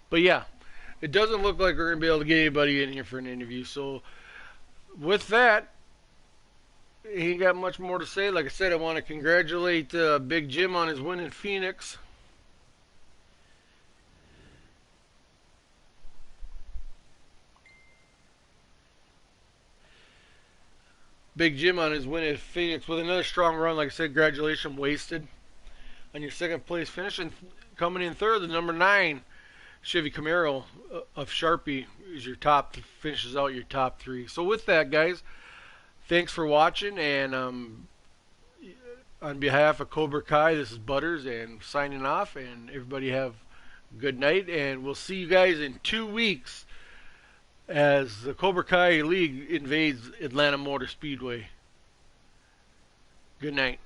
But yeah, it doesn't look like we're going to be able to get anybody in here for an interview. So with that, he ain't got much more to say. Like I said, I want to congratulate Big Jim on his win in Phoenix. Big Jim on his win at Phoenix with another strong run. Like I said, congratulations, wasted on your second place finish. And coming in third, the number 9 Chevy Camaro of Sharpie is your top, finishes out your top 3. So with that, guys, thanks for watching. And on behalf of Cobra Kai, this is Butters and signing off. And everybody have a good night. And we'll see you guys in 2 weeks as the Cobra Kai League invades Atlanta Motor Speedway. Good night.